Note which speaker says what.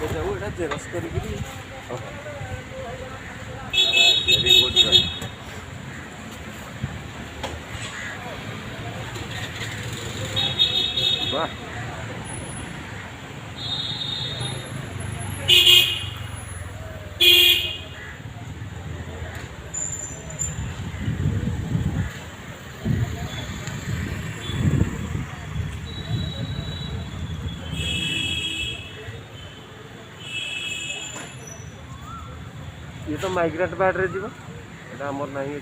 Speaker 1: जाऊ एटा जेरक्स करी very good वाह ये तो माइग्रेट बैड रे जीव एटा हमर नहीं है